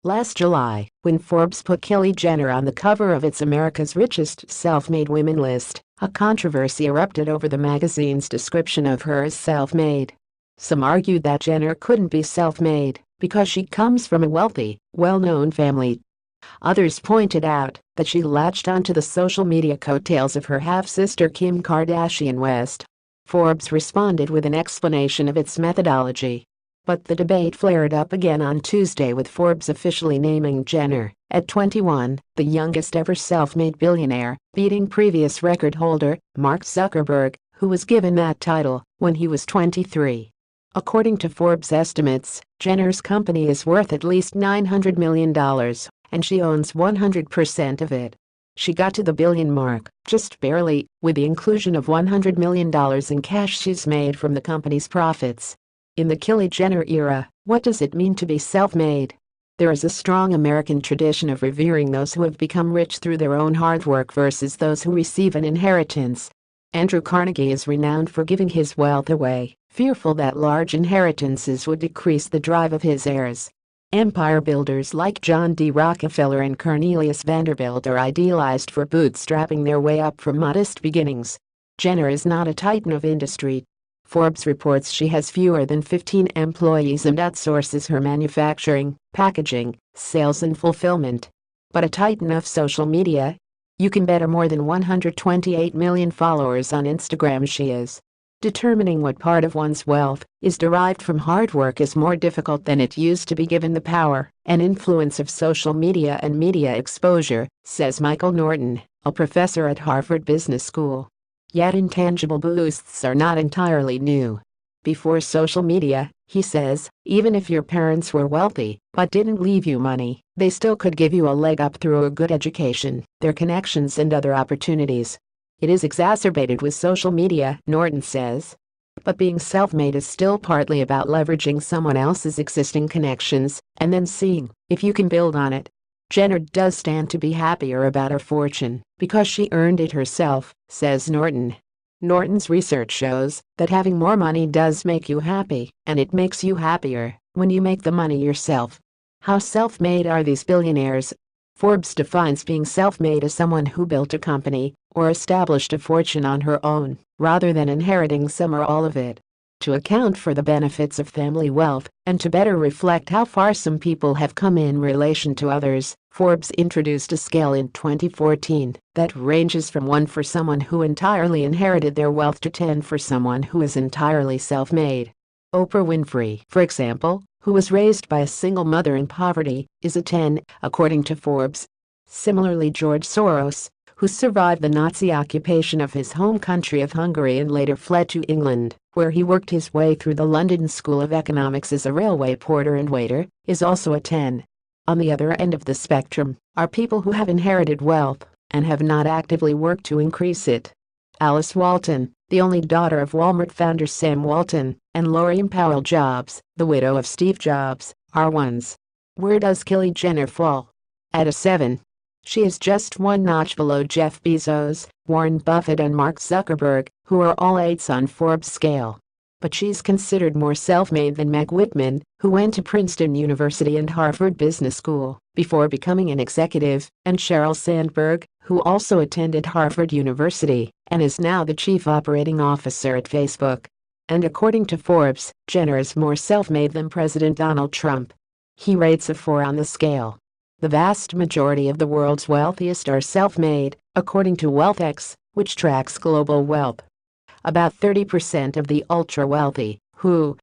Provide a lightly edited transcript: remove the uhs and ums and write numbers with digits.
Last July, when Forbes put Kylie Jenner on the cover of its America's Richest Self-Made Women list, a controversy erupted over the magazine's description of her as self-made. Some argued that Jenner couldn't be self-made because she comes from a wealthy, well-known family. Others pointed out that she latched onto the social media coattails of her half-sister Kim Kardashian West. Forbes responded with an explanation of its methodology. But the debate flared up again on Tuesday, with Forbes officially naming Jenner, at 21, the youngest ever self-made billionaire, beating previous record holder Mark Zuckerberg, who was given that title when he was 23. According to Forbes estimates, Jenner's company is worth at least $900 million, and she owns 100% of it. She got to the billion mark, just barely, with the inclusion of $100 million in cash she's made from the company's profits. In the Kylie Jenner era, what does it mean to be self-made? There is a strong American tradition of revering those who have become rich through their own hard work versus those who receive an inheritance. Andrew Carnegie is renowned for giving his wealth away, fearful that large inheritances would decrease the drive of his heirs. Empire builders like John D. Rockefeller and Cornelius Vanderbilt are idealized for bootstrapping their way up from modest beginnings. Jenner is not a titan of industry. Forbes reports she has fewer than 15 employees and outsources her manufacturing, packaging, sales and fulfillment. But a titan of social media? You can bet her more than 128 million followers on Instagram she is. Determining what part of one's wealth is derived from hard work is more difficult than it used to be, given the power and influence of social media and media exposure, says Michael Norton, a professor at Harvard Business School. Yet intangible boosts are not entirely new. Before social media, he says, even if your parents were wealthy but didn't leave you money, they still could give you a leg up through a good education, their connections and other opportunities. It is exacerbated with social media, Norton says. But being self-made is still partly about leveraging someone else's existing connections and then seeing if you can build on it. Jenner does stand to be happier about her fortune because she earned it herself, says Norton. Norton's research shows that having more money does make you happy, and it makes you happier when you make the money yourself. How self-made are these billionaires? Forbes defines being self-made as someone who built a company or established a fortune on her own, rather than inheriting some or all of it. To account for the benefits of family wealth, and to better reflect how far some people have come in relation to others, Forbes introduced a scale in 2014 that ranges from 1 for someone who entirely inherited their wealth to 10 for someone who is entirely self-made. Oprah Winfrey, for example, who was raised by a single mother in poverty, is a 10, according to Forbes. Similarly, George Soros, who survived the Nazi occupation of his home country of Hungary and later fled to England, where he worked his way through the London School of Economics as a railway porter and waiter, is also a 10. On the other end of the spectrum are people who have inherited wealth and have not actively worked to increase it. Alice Walton, the only daughter of Walmart founder Sam Walton, and Laurene Powell Jobs, the widow of Steve Jobs, are 1s. Where does Kylie Jenner fall? At a 7. She is just one notch below Jeff Bezos, Warren Buffett and Mark Zuckerberg, who are all 8s on Forbes' scale. But she's considered more self-made than Meg Whitman, who went to Princeton University and Harvard Business School before becoming an executive, and Sheryl Sandberg, who also attended Harvard University and is now the chief operating officer at Facebook. And according to Forbes, Jenner is more self-made than President Donald Trump. He rates a 4 on the scale. The vast majority of the world's wealthiest are self-made, according to WealthX, which tracks global wealth. About 30% of the ultra-wealthy, who,